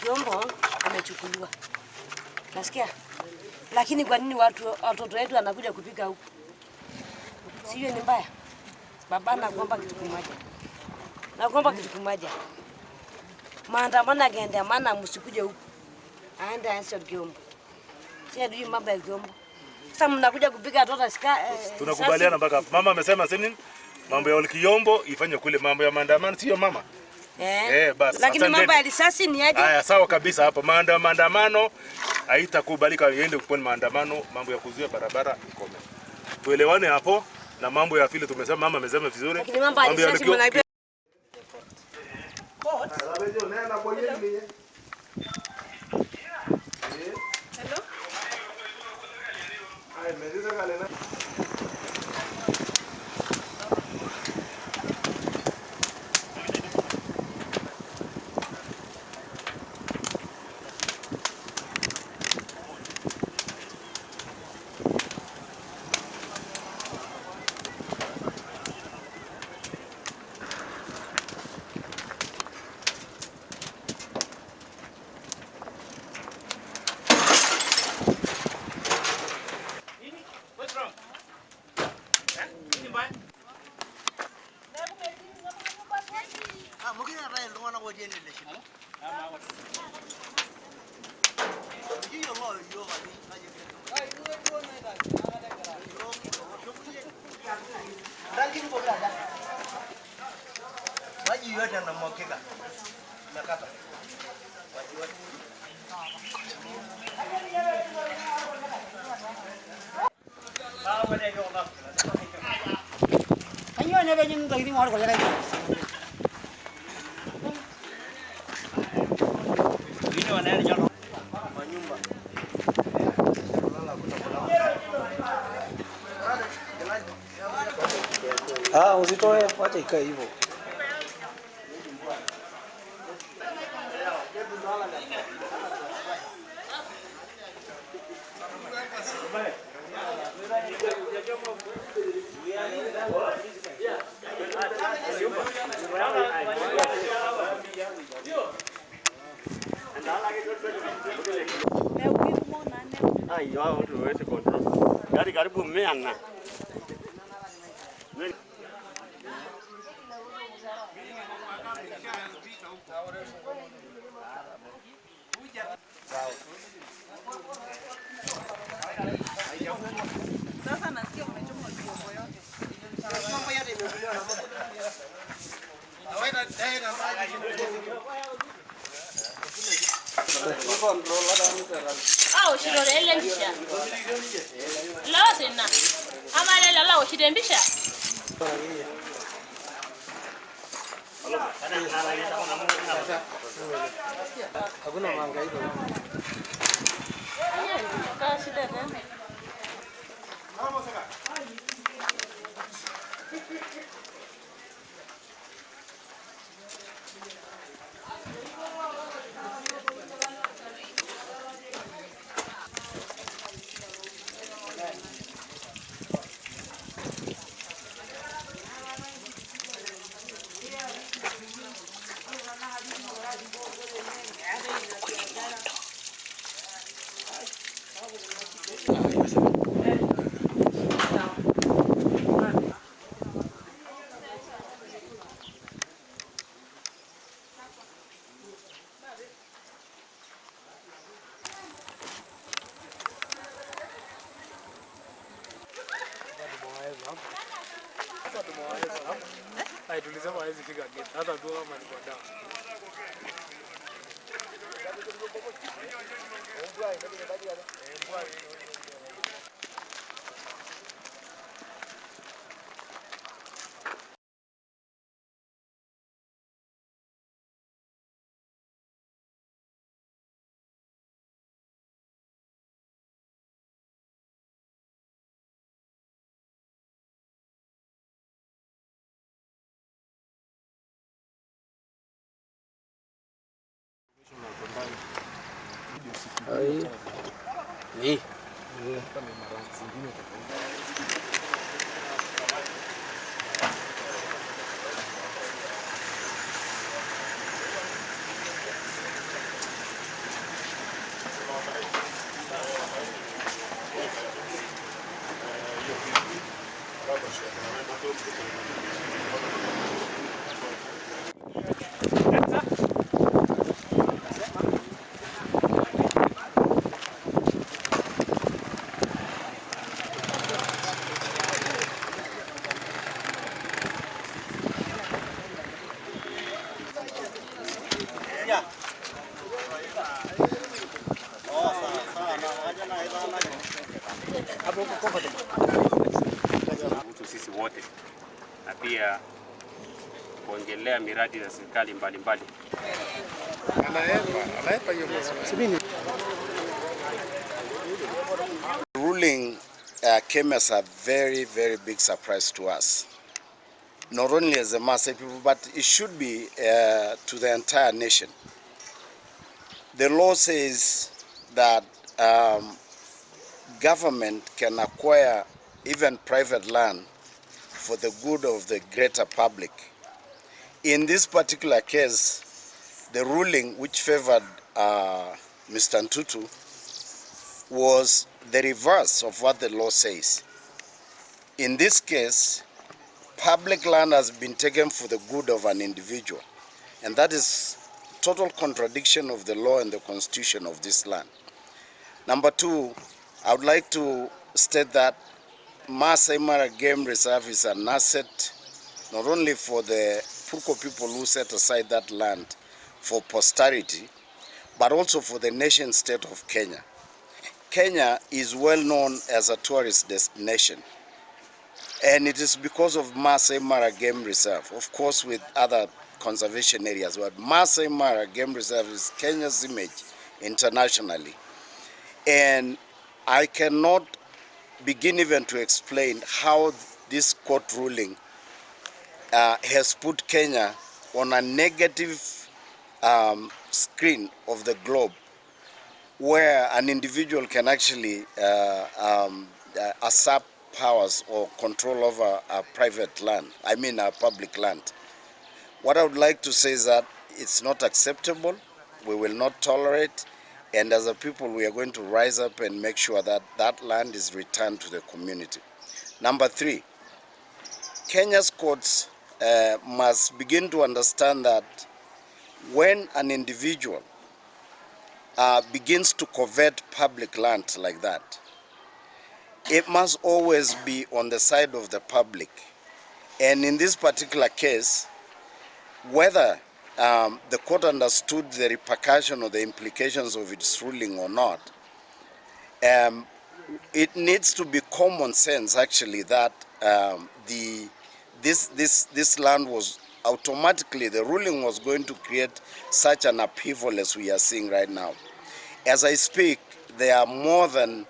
Kiombo amechukuliwa. Nasikia? Lakini kwa nini watoto wetu wanakuja kupika huku? Sio ni mbaya. Baba nakuomba kitu kimoja. Nakuomba kitu kimoja. Maandamano yakienda maana msikuje huku. Aende aanze Kiombo. Sio ndio mambo ya Kiombo. Sasa mnakuja kupika watoto sika. Tunakubaliana mpaka mama amesema sini mambo ya Kiombo ifanye kule, mambo ya maandamano sio mama. Basi. Lakini mambo ya risasi ni aje? Haya sawa kabisa hapo. Maandamano haitakubalika iende kwa maandamano, mambo ya kuzuia barabara ikome. Tuelewane hapo na mambo ya vile tumesema mama amesema vizuri. Lakini mambo ya risasi mnaipea. Usitoe, wacha ikae hivyo. Wao tuweze control. Gari karibu 100. Sasa nasikia umechoma Kiombo yote. Mambo yote imevuliwa na moto. Nawaita tena maji. Shirorele mbisha. Lao tena. Ama lele lao shirembisha. Hakuna mahangaiko. Kasi dada. Tulisema hawezi piga gate hata tu kama ni kwa dawa. kuhusu sisi wote na pia kuongelea miradi za serikali mbalimbali. Ruling came as a very, very big surprise to us. Not only as the Maasai people, but it should be to the entire nation. The law says that government can acquire even private land for the good of the greater public. In this particular case, the ruling which favored Mr. Ntutu was the reverse of what the law says. In this case, public land has been taken for the good of an individual, and that is total contradiction of the law and the constitution of this land. Number two, I would like to state that Masai Mara Game Reserve is an asset not only for the Purko people who set aside that land for posterity, but also for the nation state of Kenya. Kenya is well known as a tourist destination, and it is because of Masai Mara Game Reserve, of course with other conservation areas, but Masai Mara Game Reserve is Kenya's image internationally. And I cannot begin even to explain how this court ruling has put Kenya on a negative screen of the globe, where an individual can actually usurp powers or control over a private land, I mean a public land. What I would like to say is that it's not acceptable, we will not tolerate, and as a people we are going to rise up and make sure that that land is returned to the community. Number three, Kenya's courts must begin to understand that when an individual begins to covet public land like that, it must always be on the side of the public. And in this particular case, whether the court understood the repercussion or the implications of its ruling or not, it needs to be common sense actually that this land was automatically, the ruling was going to create such an upheaval as we are seeing right now. As I speak, there are more than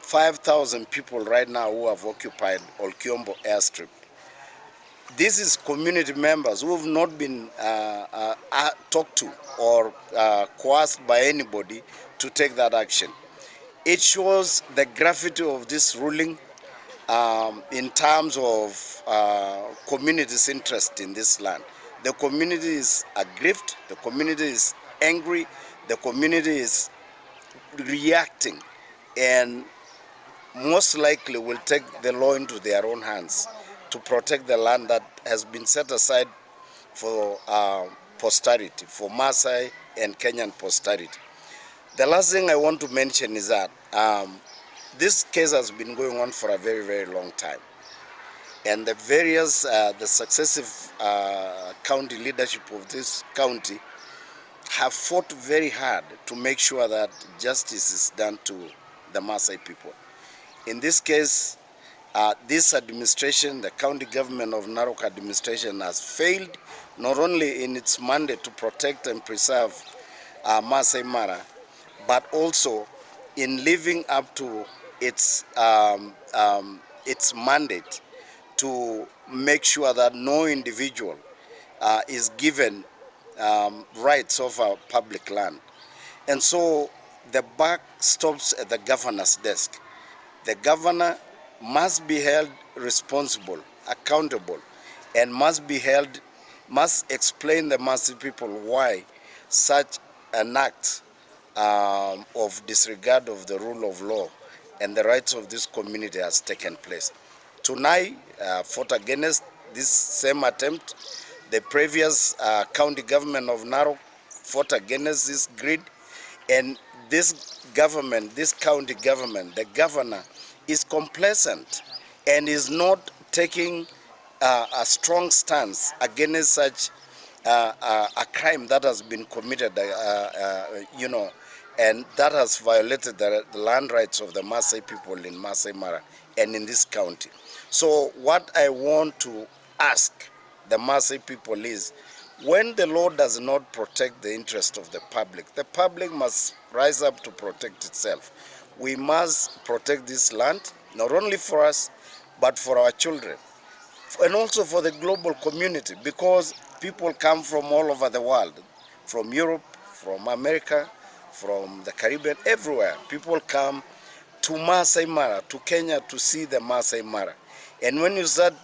5,000 people right now who have occupied Olkiombo airstrip. This is community members who have not been talked to or coerced by anybody to take that action. It shows the gravity of this ruling in terms of community's interest in this land. The community is aggrieved, the community is angry, the community is reacting, and most likely will take the law into their own hands to protect the land that has been set aside for posterity, for Maasai and Kenyan posterity. The last thing I want to mention is that this case has been going on for a very, very long time. And the various, the successive county leadership of this county have fought very hard to make sure that justice is done to the Maasai people. In this case, this administration, the county government of Narok administration, has failed not only in its mandate to protect and preserve Maasai Mara, but also in living up to its mandate to make sure that no individual is given rights over public land. And so the buck stops at the governor's desk. The governor must be held responsible, accountable, and must explain the Maasai people why such an act of disregard of the rule of law and the rights of this community has taken place. Tonight, fought against this same attempt. The previous county government of Narok fought against this greed, and this government, this county government, the governor is complacent and is not taking a strong stance against such a crime that has been committed, you know, and that has violated the land rights of the Maasai people in Masai Mara and in this county. So what I want to ask the Maasai people is, when the law does not protect the interest of the public must rise up to protect itself. We must protect this land, not only for us, but for our children, and also for the global community, because people come from all over the world, from Europe, from America, from the Caribbean, everywhere. People come to Masai Mara, to Kenya, to see the Masai Mara. And when you start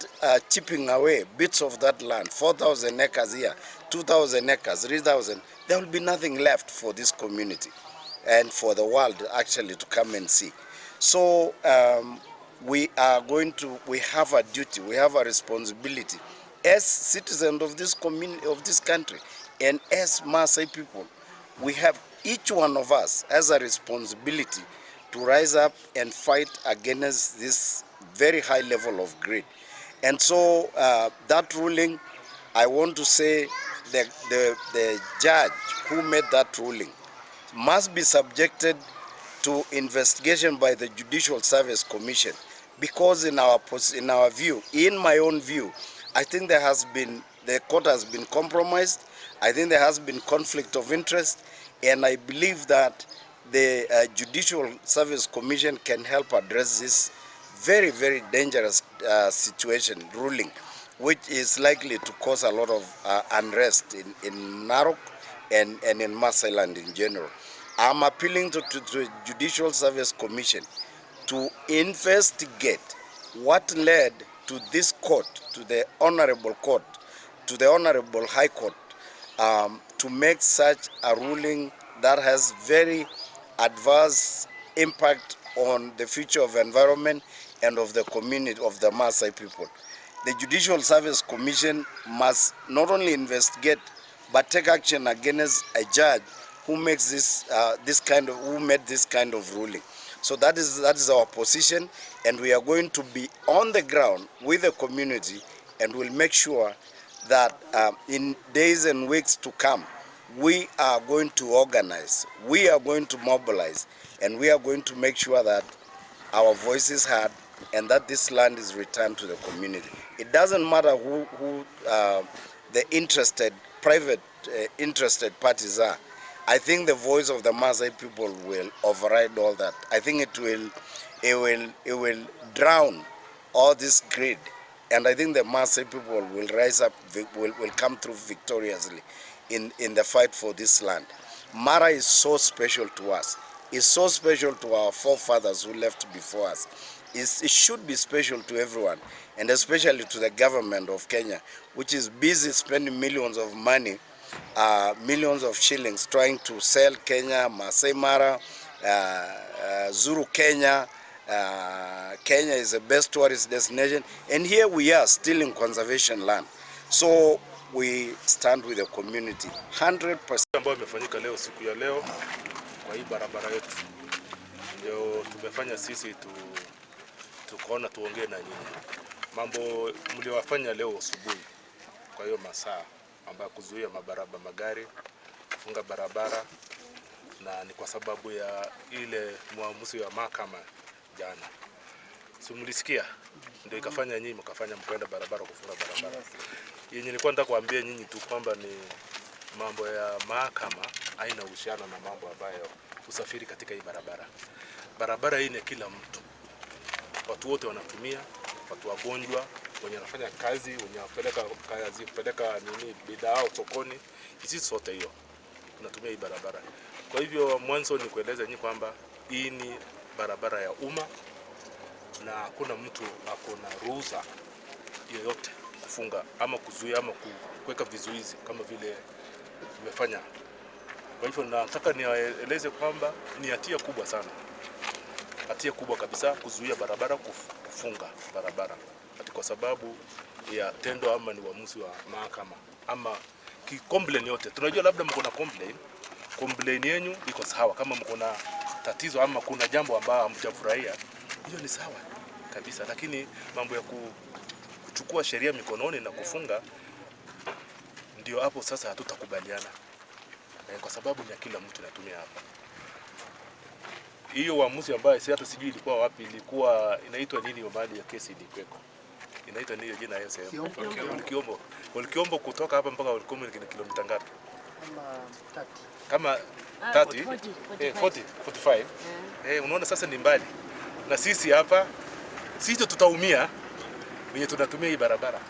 chipping away bits of that land, 4,000 acres here, 2,000 acres, 3,000, there will be nothing left for this community and for the world actually to come and see. So we have a duty, we have a responsibility as citizens of this community, of this country, and as Maasai people. We have, each one of us has a responsibility to rise up and fight against this very high level of greed. And so that ruling, I want to say that the judge who made that ruling must be subjected to investigation by the Judicial Service Commission, because in our view, in my own view, I think the court has been compromised. I think there has been conflict of interest, and I believe that the Judicial Service Commission can help address this very, very dangerous situation, ruling, which is likely to cause a lot of unrest in Narok and in Maasai land in general. I'm appealing to the Judicial Service Commission to investigate what led to this court, to the Honorable Court, to the Honorable High Court, to make such a ruling that has very adverse impact on the future of environment and of the community of the Maasai people. The Judicial Service Commission must not only investigate but take action against a judge who makes who made this kind of ruling. So that is our position, and we are going to be on the ground with the community, and we'll make sure that in days and weeks to come, we are going to organize, we are going to mobilize, and we are going to make sure that our voice is heard and that this land is returned to the community. It doesn't matter who the private interested parties are. I think the voice of the Maasai people will override all that. I think it will drown all this greed, and I think the Maasai people will rise up, will come through victoriously in the fight for this land. Mara is so special to us. It's so special to our forefathers who left before us. It should be special to everyone, and especially to the government of Kenya, which is busy spending millions of money, millions of shillings, trying to sell Kenya, Masai Mara, Zuru Kenya. Kenya is the best tourist destination, and here we are still in conservation land. So we stand with the community 100%. Ambayo imefanyika leo, siku ya leo, kwa hii barabara yetu, ndio tumefanya sisi tukaona tuongee na nyinyi. Mambo mliowafanya leo asubuhi, kwa hiyo masaa ambayo kuzuia magari kufunga barabara, na ni kwa sababu ya ile muamuzi wa mahakama jana. Si mlisikia? Ndio ikafanya nyinyi mkafanya mkaenda barabara kufunga barabara. Yenye nilikuwa nataka kuambia nyinyi tu kwamba ni mambo ya mahakama haina uhusiano na mambo ambayo usafiri katika hii barabara. Barabara hii ni kila mtu. Watu wote wanatumia, watu wagonjwa, wenye wanafanya kazi, wenye wanapeleka bidhaa sokoni, sisi sote hiyo tunatumia hii barabara. Kwa hivyo mwanzo ni kueleza nyinyi kwamba hii ni barabara ya umma na hakuna mtu akona ruhusa yoyote kufunga ama kuzuia ama kuweka vizuizi kama vile umefanya. Kwa hivyo nataka nieleze kwamba ni hatia kubwa sana. Hatia kubwa kabisa kuzuia barabara, kufunga barabara. Kwa sababu ya tendo ama ni uamuzi wa mahakama ama complain yote. Tunajua labda mko na complain yenu iko sawa. Kama mko na tatizo ama kuna jambo ambalo hamjafurahia, hiyo ni sawa kabisa, lakini mambo ya kuchukua sheria mikononi na kufunga ndio hapo sasa hatutakubaliana. Kwa sababu ni kila mtu anatumia hapa. Hiyo uamuzi ambayo si hata sijui ilikuwa wapi, ilikuwa inaitwa nini mahali ya kesi ilikweko. Inaitwa nini jina hiyo sehemu? Walikiombo kutoka hapa mpaka Walikomo ni kilomita ngapi? Kama 30, 45. Unaona sasa ni mbali. Na sisi hapa sisi tutaumia wenye tunatumia hii barabara.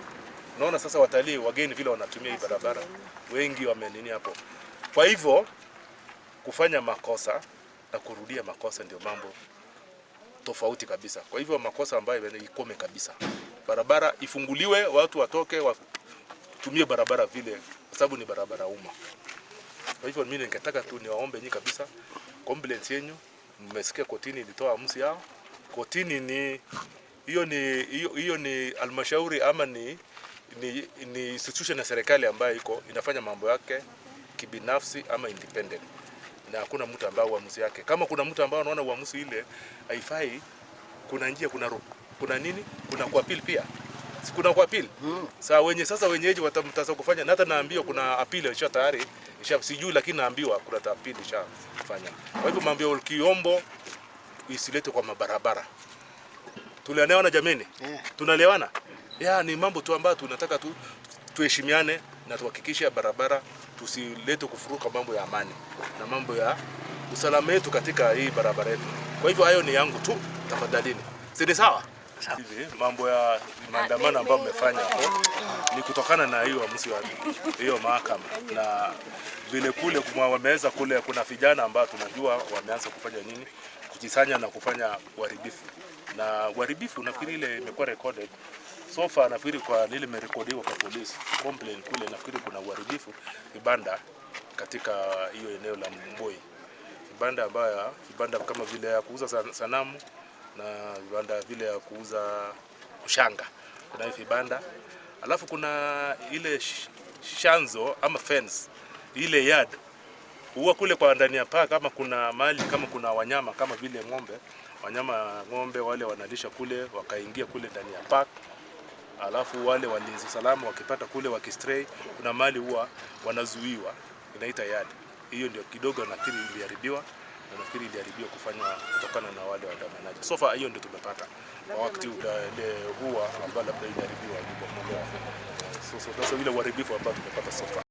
Unaona sasa watalii wageni vile wanatumia hii barabara. Wengi wamenini hapo. Kwa hivyo kufanya makosa na kurudia makosa ndio mambo tofauti kabisa. Kwa hivyo makosa ambayo ikome kabisa. Barabara ifunguliwe, watu watoke watumie barabara vile kwa sababu ni barabara umma. Kwa hivyo mimi ningetaka tu niwaombe nyinyi kabisa, complaints yenu mmesikia kotini ilitoa amuzi yao. Kotini ni hiyo ni halmashauri ama ni institution ya serikali ambayo inafanya mambo yake kibinafsi ama independent. Na hakuna mtu ambaye uamuzi yake. Kama kuna mtu ambaye anaona uamuzi ile haifai, kuna njia, kuna nini? Kuna kuapili pia. Si kuna kuapili? Sasa wenyeji watamtasa kufanya, na hata naambiwa kuna appeal tayari sijui, lakini naambiwa kuna appeal ishafanya. Kwa hivyo mambo ya Olkiombo isilete kwa mabarabara. Tulielewana jameni? Tunalewana? Ni mambo tu ambayo tunataka tuheshimiane na tuhakikishe barabara tusilete kufuruka mambo ya amani na mambo ya usalama wetu katika hii barabara yetu. Kwa hivyo hayo ni yangu tu, tafadhalini. Si sawa? Hivi mambo ya maandamano ambayo mmefanya hapo ni kutokana na hiyo uamuzi wa hiyo mahakama, na vile kule wameweza kule kuna vijana ambao tunajua wameanza kufanya nini, kujisanya na kufanya uharibifu. Na uharibifu nafikiri ile imekuwa recorded so far, nafikiri kwa nile imerekodiwa kwa police complaint kule, nafikiri kuna uharibifu vibanda katika hiyo eneo la Mboi. Vibanda kama vile ya kuuza sanamu na vibanda vile ya kuuza ushanga. Kuna hivi vibanda. Alafu kuna ile shanzo ama fence, ile yard. Huwa kule kwa ndani ya park kama kuna mali, kama kuna wanyama kama vile ng'ombe wale wanalisha kule, wakaingia kule ndani ya park. Alafu wale walinzi salama wakipata kule wakistray, kuna mali huwa wanazuiwa, inaita yard. Hiyo ndio kidogo nafikiri iliharibiwa, na nafikiri iliharibiwa kufanywa kutokana na wale waandamanaji. So far hiyo ndio tumepata kwa wakati ule huwa ambao labda iliharibiwa kwa mambo. Sasa ile uharibifu ambao tumepata so far.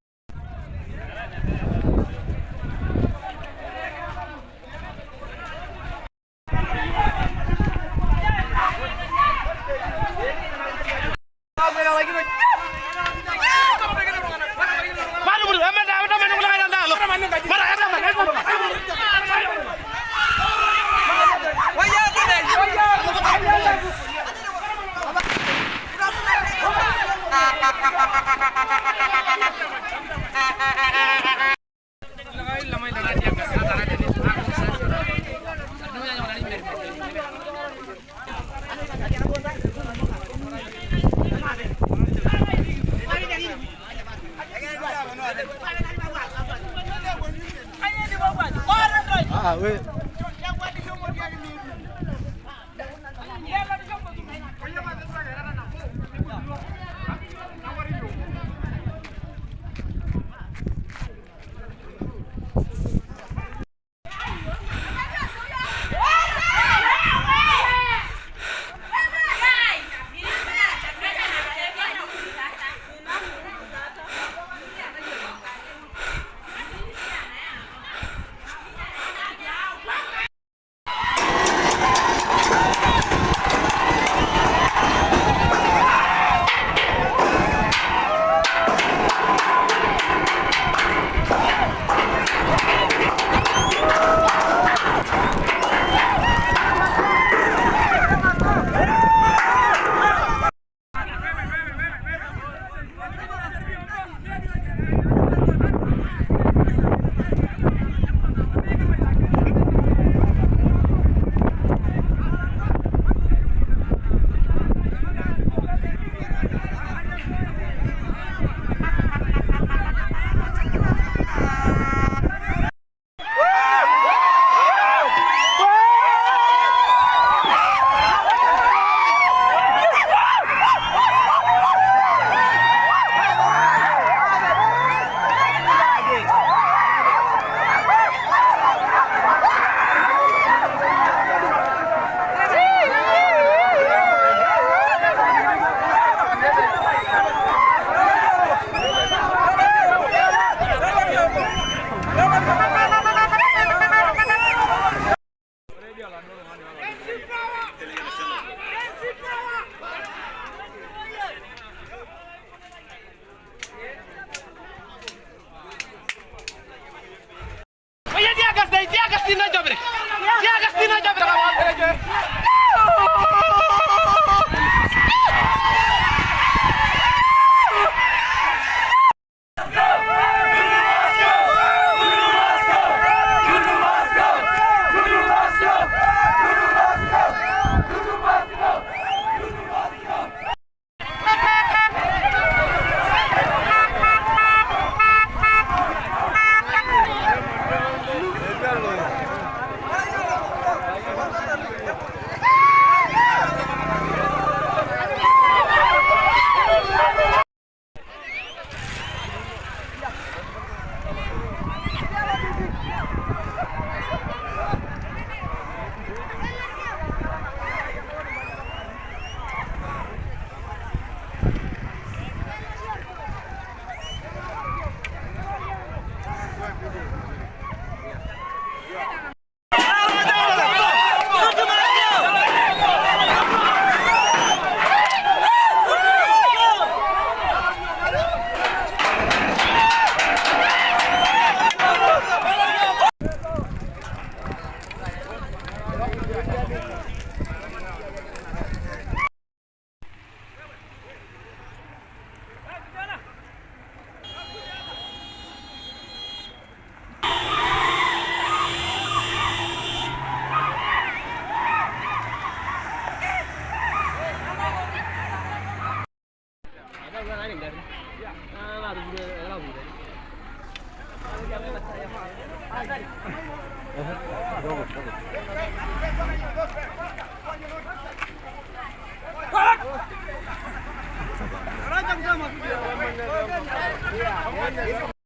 Arranca,